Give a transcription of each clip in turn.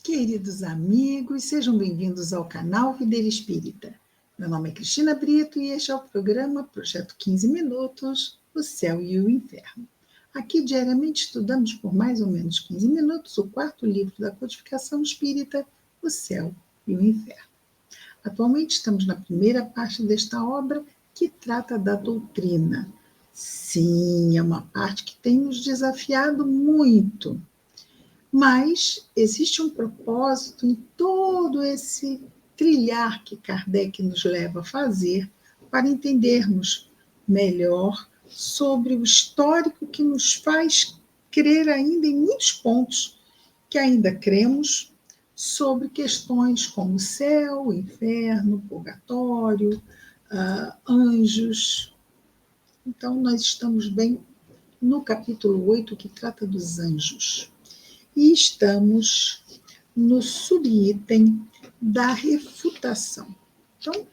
Queridos amigos, sejam bem-vindos ao canal Videira Espírita. Meu nome é Cristina Brito e este é o programa Projeto 15 Minutos, O Céu e o Inferno. Aqui diariamente estudamos por mais ou menos 15 minutos o quarto livro da codificação espírita, O Céu e o Inferno. Atualmente estamos na primeira parte desta obra que trata da doutrina. Sim, é uma parte que tem nos desafiado muito. Mas existe um propósito em todo esse trilhar que Kardec nos leva a fazer para entendermos melhor sobre o histórico que nos faz crer ainda em muitos pontos que ainda cremos sobre questões como céu, inferno, purgatório, anjos. Então, nós estamos bem no capítulo 8, que trata dos anjos. E estamos no subitem da refutação. Então,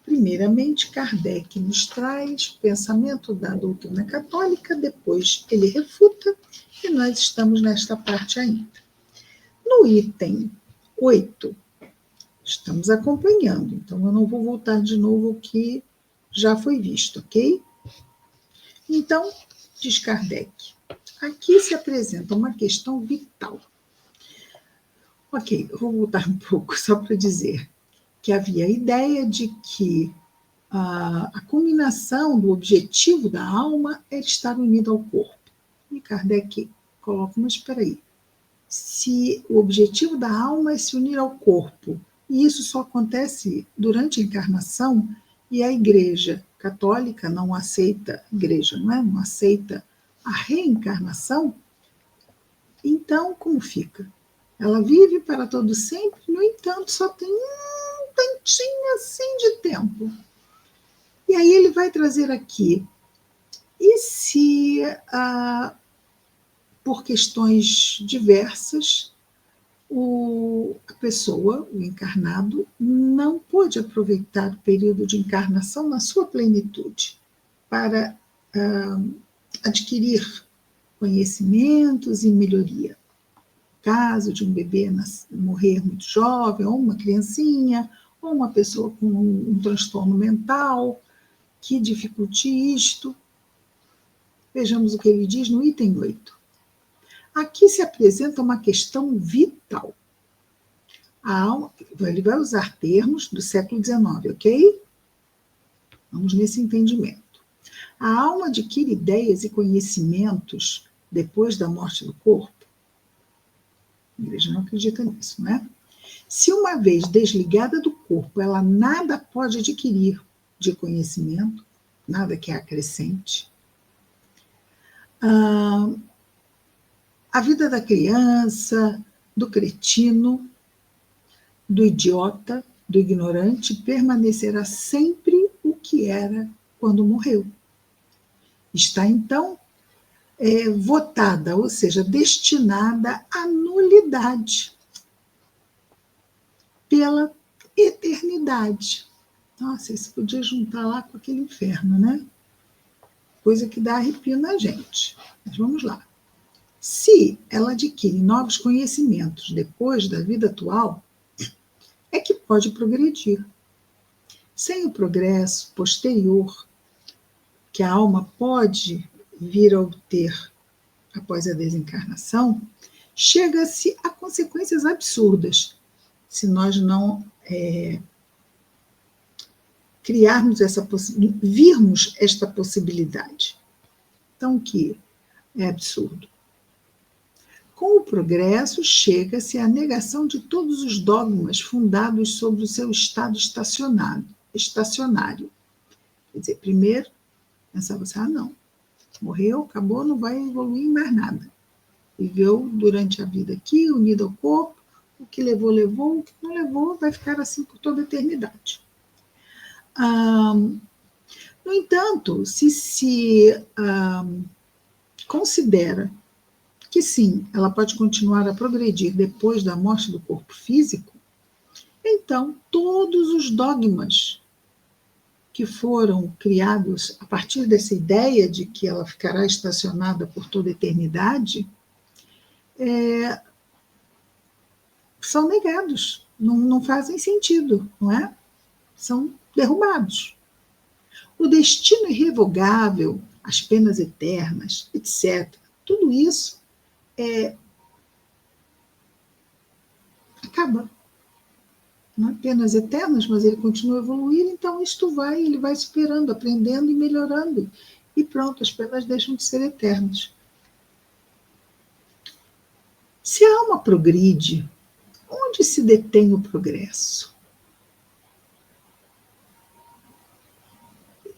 primeiramente, Kardec nos traz o pensamento da doutrina católica, depois ele refuta, e nós estamos nesta parte ainda. No item 8, estamos acompanhando, então eu não vou voltar de novo ao que já foi visto, ok? Então, diz Kardec, aqui se apresenta uma questão vital. Ok, eu vou voltar um pouco só para dizer que havia a ideia de que a culminação do objetivo da alma é estar unida ao corpo. E Kardec coloca, mas espera aí, se o objetivo da alma é se unir ao corpo, e isso só acontece durante a encarnação, e a Igreja Católica não aceita, não aceita a reencarnação, então como fica? Ela vive para todo sempre, no entanto, só tem um tantinho assim de tempo. E aí ele vai trazer aqui, e se, por questões diversas, a pessoa, o encarnado, não pôde aproveitar o período de encarnação na sua plenitude para adquirir conhecimentos e melhoria. Caso de um bebê morrer muito jovem, ou uma criancinha, ou uma pessoa com um transtorno mental que dificulte isto. Vejamos o que ele diz no item 8. Aqui se apresenta uma questão vital. A alma, ele vai usar termos do século XIX, ok? Vamos nesse entendimento. A alma adquire ideias e conhecimentos depois da morte do corpo? A igreja não acredita nisso, né? Se uma vez desligada do corpo, ela nada pode adquirir de conhecimento, nada que a acrescente. A vida da criança, do cretino, do idiota, do ignorante, permanecerá sempre o que era quando morreu. Está, então, votada, ou seja, destinada à nulidade pela eternidade. Nossa, isso podia juntar lá com aquele inferno, né? Coisa que dá arrepio na gente. Mas vamos lá. Se ela adquire novos conhecimentos depois da vida atual, é que pode progredir. Sem o progresso posterior que a alma pode vir a obter após a desencarnação, chega-se a consequências absurdas se nós não virmos esta possibilidade. Então, o que é absurdo? Com o progresso, chega-se à negação de todos os dogmas fundados sobre o seu estado estacionário. Quer dizer, primeiro, pensava assim, não, morreu, acabou, não vai evoluir em mais nada. Viveu durante a vida aqui, unido ao corpo, o que levou, levou, o que não levou, vai ficar assim por toda a eternidade. No entanto, se considera que sim, ela pode continuar a progredir depois da morte do corpo físico, então todos os dogmas que foram criados a partir dessa ideia de que ela ficará estacionada por toda a eternidade, são negados, não fazem sentido, não é? São derrubados. O destino irrevogável, as penas eternas, etc. Tudo isso acaba. Não é penas eternas, mas ele continua a evoluir, então ele vai superando, aprendendo e melhorando. E pronto, as penas deixam de ser eternas. Se a alma progride, onde se detém o progresso?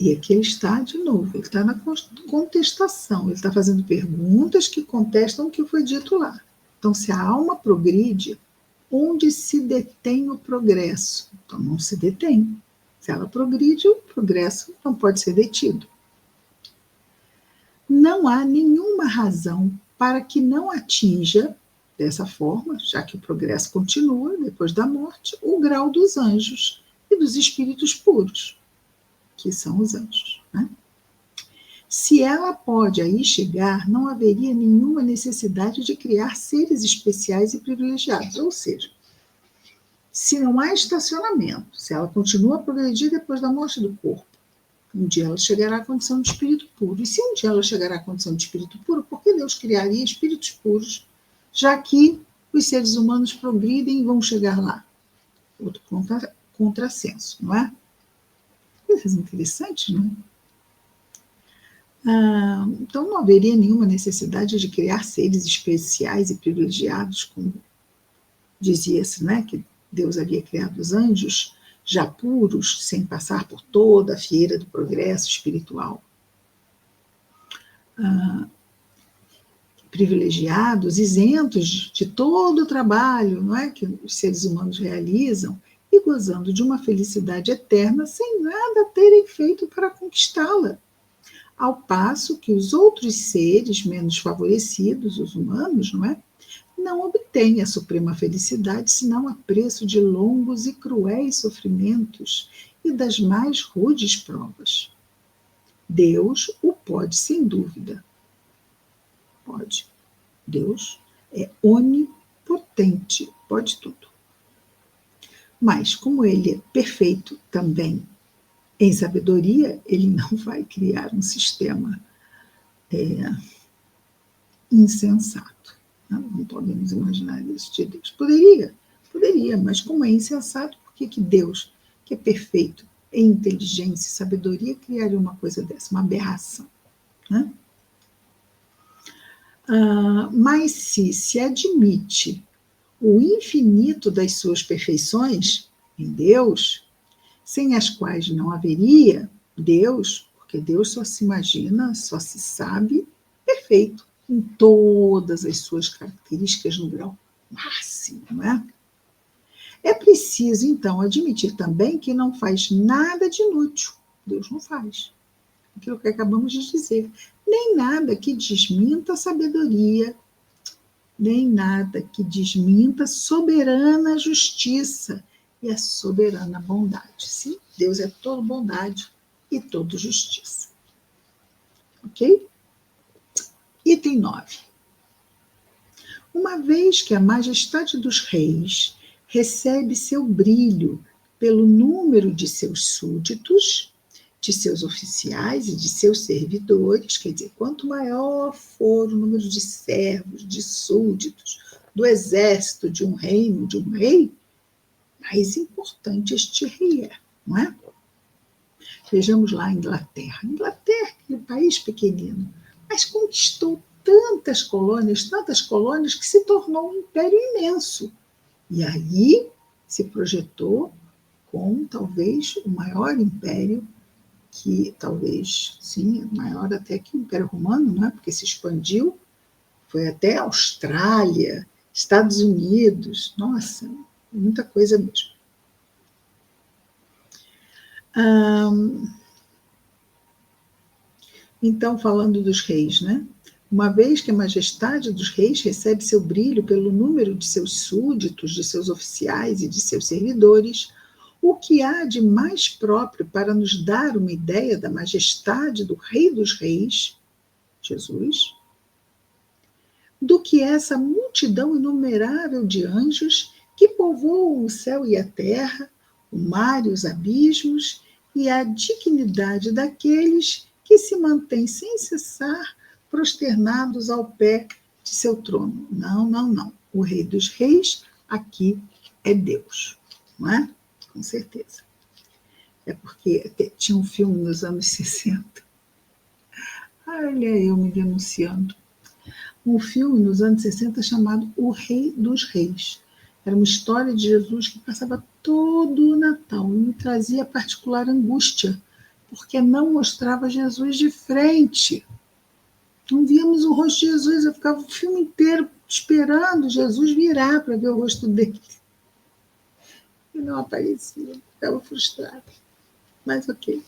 E aqui ele está de novo, ele está na contestação, ele está fazendo perguntas que contestam o que foi dito lá. Então, se a alma progride, onde se detém o progresso? Então, não se detém. Se ela progride, o progresso não pode ser detido. Não há nenhuma razão para que não atinja, dessa forma, já que o progresso continua depois da morte, o grau dos anjos e dos espíritos puros, que são os anjos. Né? Se ela pode aí chegar, não haveria nenhuma necessidade de criar seres especiais e privilegiados. Ou seja, se não há estacionamento, se ela continua a progredir depois da morte do corpo, um dia ela chegará à condição de espírito puro. E se um dia ela chegará à condição de espírito puro, por que Deus criaria espíritos puros, já que os seres humanos progridem e vão chegar lá? Outro contrassenso, não é? Coisas interessantes, não é? Então não haveria nenhuma necessidade de criar seres especiais e privilegiados, como dizia-se, né, que Deus havia criado os anjos já puros, sem passar por toda a fieira do progresso espiritual. Privilegiados, isentos de todo o trabalho, não é, que os seres humanos realizam, e gozando de uma felicidade eterna sem nada terem feito para conquistá-la. Ao passo que os outros seres menos favorecidos, os humanos, não obtêm a suprema felicidade senão a preço de longos e cruéis sofrimentos e das mais rudes provas. Deus o pode, sem dúvida. Pode. Deus é onipotente, pode tudo. Mas, como ele é perfeito também em sabedoria, ele não vai criar um sistema insensato. Não podemos imaginar isso de Deus. Poderia, mas como é insensato, por que Deus, que é perfeito em inteligência e sabedoria, criaria uma coisa dessa, uma aberração? Né? Mas se admite o infinito das suas perfeições em Deus, sem as quais não haveria Deus, porque Deus só se imagina, só se sabe perfeito em todas as suas características no grau máximo, não é? É preciso, então, admitir também que não faz nada de inútil. Deus não faz. Aquilo que acabamos de dizer. Nem nada que desminta a sabedoria, nem nada que desminta a soberana justiça e a soberana bondade. Sim, Deus é todo bondade e todo justiça. Ok? Item 9. Uma vez que a majestade dos reis recebe seu brilho pelo número de seus súditos, de seus oficiais e de seus servidores, quer dizer, quanto maior for o número de servos, de súditos, do exército de um reino, de um rei, mais importante este rei é, não é? Vejamos lá a Inglaterra. Inglaterra é um país pequenino, mas conquistou tantas colônias que se tornou um império imenso. E aí se projetou como talvez o maior império, que talvez, sim, maior até que o Império Romano, né? Porque se expandiu, foi até a Austrália, Estados Unidos, nossa, muita coisa mesmo. Então, falando dos reis, né? Uma vez que a majestade dos reis recebe seu brilho pelo número de seus súditos, de seus oficiais e de seus servidores, o que há de mais próprio para nos dar uma ideia da majestade do Rei dos Reis, Jesus, do que essa multidão inumerável de anjos que povoam o céu e a terra, o mar e os abismos, e a dignidade daqueles que se mantêm sem cessar prosternados ao pé de seu trono. Não, não, não. O Rei dos Reis aqui é Deus, não é? Com certeza. É porque tinha um filme nos anos 60. Olha, eu me denunciando. Um filme nos anos 60 chamado O Rei dos Reis. Era uma história de Jesus que passava todo o Natal e me trazia particular angústia, porque não mostrava Jesus de frente. Não víamos o rosto de Jesus, eu ficava o filme inteiro esperando Jesus virar para ver o rosto dele. E não aparecia, ficava frustrada. Mas ok.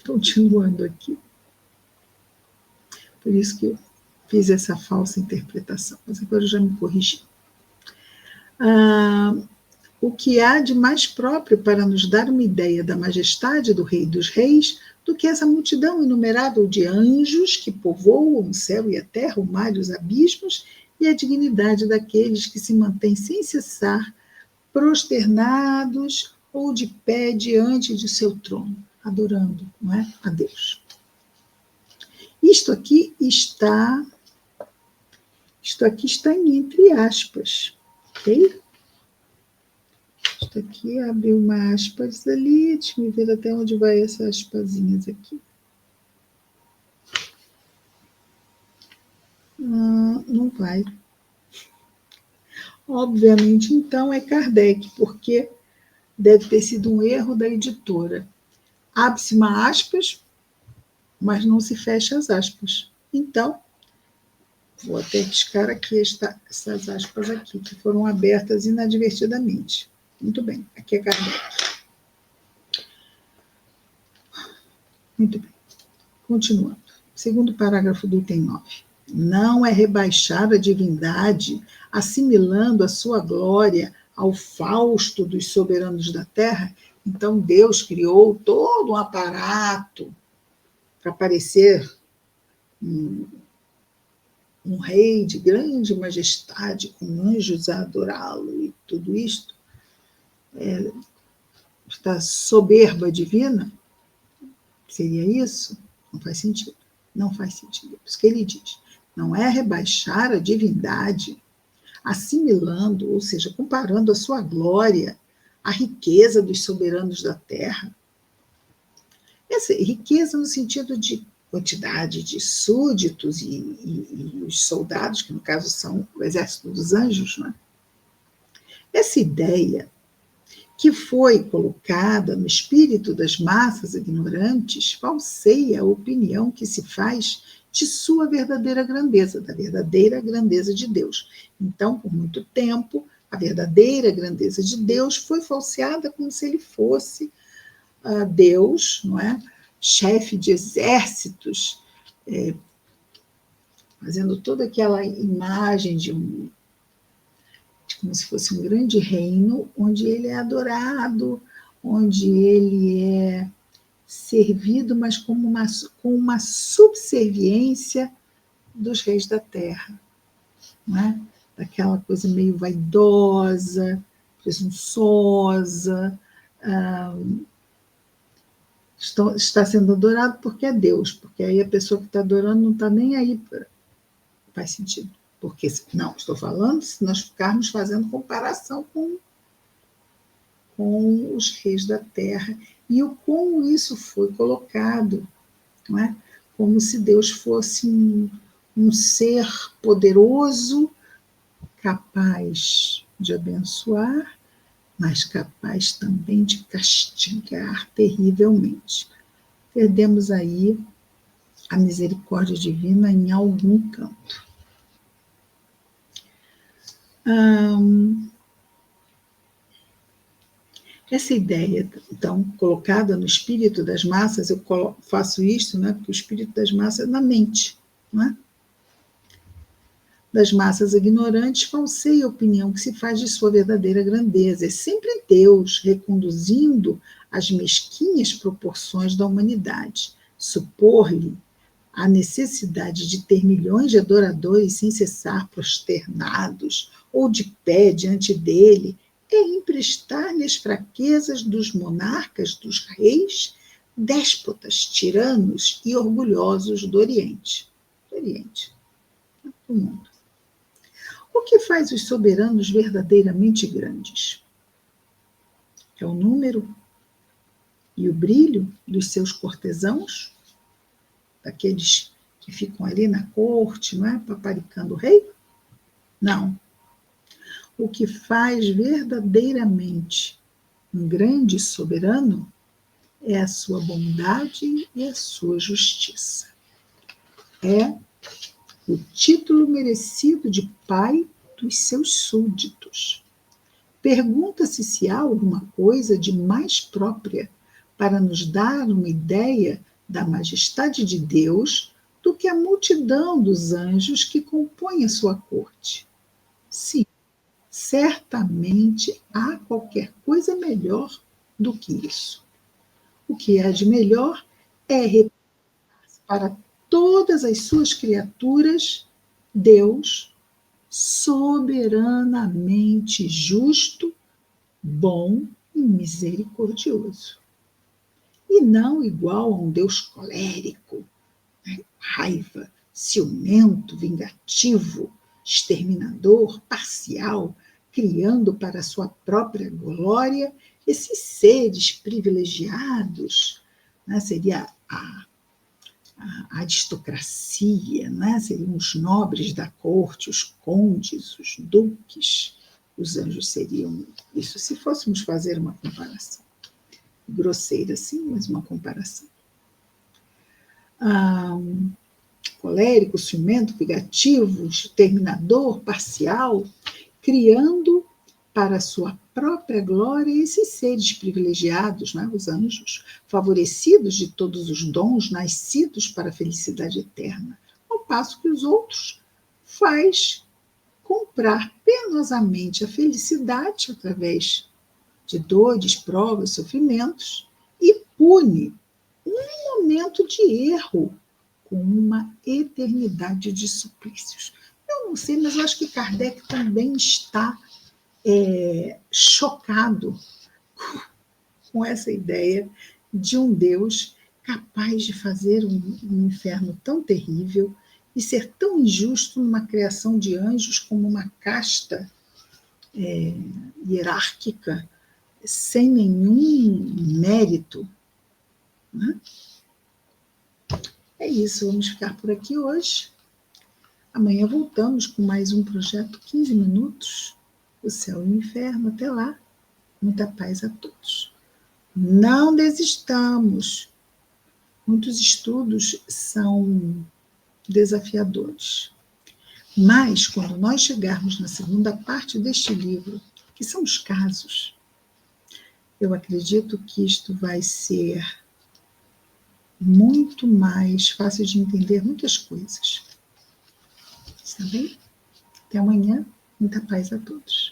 Continuando aqui. Por isso que eu fiz essa falsa interpretação, mas agora eu já me corrigi. O que há de mais próprio para nos dar uma ideia da majestade do Rei dos Reis do que essa multidão inumerável de anjos que povoam o céu e a terra, o mar e os abismos, e a dignidade daqueles que se mantêm sem cessar prosternados ou de pé diante de seu trono, adorando, não é? A Deus. Isto aqui está em entre aspas, ok? Isto aqui abre uma aspas ali, deixa eu ver até onde vai essas aspasinhas aqui. Não vai. Obviamente, então, é Kardec, porque deve ter sido um erro da editora. Abre-se uma aspas, mas não se fecha as aspas. Então, vou até riscar aqui essas aspas aqui, que foram abertas inadvertidamente. Muito bem, aqui é Kardec. Muito bem. Continuando. Segundo parágrafo do item 9. Não é rebaixar a divindade, assimilando a sua glória ao Fausto dos soberanos da terra. Então, Deus criou todo um aparato para parecer um rei de grande majestade, com anjos a adorá-lo e tudo isto. Esta soberba divina, seria isso? Não faz sentido. Não faz sentido. É isso que ele diz. Não é rebaixar a divindade, assimilando, ou seja, comparando a sua glória à riqueza dos soberanos da terra. Essa riqueza no sentido de quantidade de súditos e os soldados, que no caso são o exército dos anjos, não é? Essa ideia que foi colocada no espírito das massas ignorantes falseia a opinião que se faz de sua verdadeira grandeza, da verdadeira grandeza de Deus. Então, por muito tempo, a verdadeira grandeza de Deus foi falseada como se ele fosse Deus, não é? Chefe de exércitos, fazendo toda aquela imagem de como se fosse um grande reino, onde ele é adorado, onde ele é servido, mas com uma subserviência dos reis da terra, não é? Daquela coisa meio vaidosa, presunçosa, está sendo adorado porque é Deus, porque aí a pessoa que está adorando não está nem aí. Faz sentido. Porque, não, estou falando se nós ficarmos fazendo comparação com os reis da terra e como isso foi colocado, não é? Como se Deus fosse um ser poderoso, capaz de abençoar, mas capaz também de castigar terrivelmente. Perdemos aí a misericórdia divina em algum canto. Essa ideia, então, colocada no espírito das massas, eu faço isso, né, porque o espírito das massas é na mente, não é? Das massas ignorantes, falseia a opinião que se faz de sua verdadeira grandeza. É sempre Deus reconduzindo as mesquinhas proporções da humanidade. Supor-lhe a necessidade de ter milhões de adoradores sem cessar prosternados ou de pé diante dele é emprestar-lhe as fraquezas dos monarcas, dos reis, déspotas, tiranos e orgulhosos do Oriente. Do Oriente, do mundo. O que faz os soberanos verdadeiramente grandes? É o número e o brilho dos seus cortesãos, daqueles que ficam ali na corte, não é? Paparicando o rei? Não. O que faz verdadeiramente um grande soberano é a sua bondade e a sua justiça. É o título merecido de pai dos seus súditos. Pergunta-se se há alguma coisa de mais própria para nos dar uma ideia da majestade de Deus do que a multidão dos anjos que compõem a sua corte. Sim, certamente há qualquer coisa melhor do que isso. O que há de melhor é representar para todas as suas criaturas Deus soberanamente justo, bom e misericordioso. E não igual a um Deus colérico, né? Raiva, ciumento, vingativo, exterminador, parcial, criando para sua própria glória esses seres privilegiados, né? Seria a aristocracia, né? Seriam os nobres da corte, os condes, os duques. Os anjos seriam isso, se fôssemos fazer uma comparação. Grosseira, sim, mas uma comparação. Colérico, ciumento, vingativo, exterminador, parcial, criando para a sua própria glória esses seres privilegiados, né, os anjos, favorecidos de todos os dons, nascidos para a felicidade eterna, ao passo que os outros faz comprar penosamente a felicidade através de dores, provas, sofrimentos e pune um momento de erro com uma eternidade de suplícios. Eu não sei, mas eu acho que Kardec também está chocado com essa ideia de um Deus capaz de fazer um inferno tão terrível e ser tão injusto numa criação de anjos como uma casta hierárquica sem nenhum mérito. Né? É isso, vamos ficar por aqui hoje. Amanhã voltamos com mais um projeto 15 minutos, o céu e o inferno. Até lá, muita paz a todos. Não desistamos. Muitos estudos são desafiadores. Mas, quando nós chegarmos na segunda parte deste livro, que são os casos, eu acredito que isto vai ser muito mais fácil de entender muitas coisas. Está bem? Até amanhã. Muita paz a todos.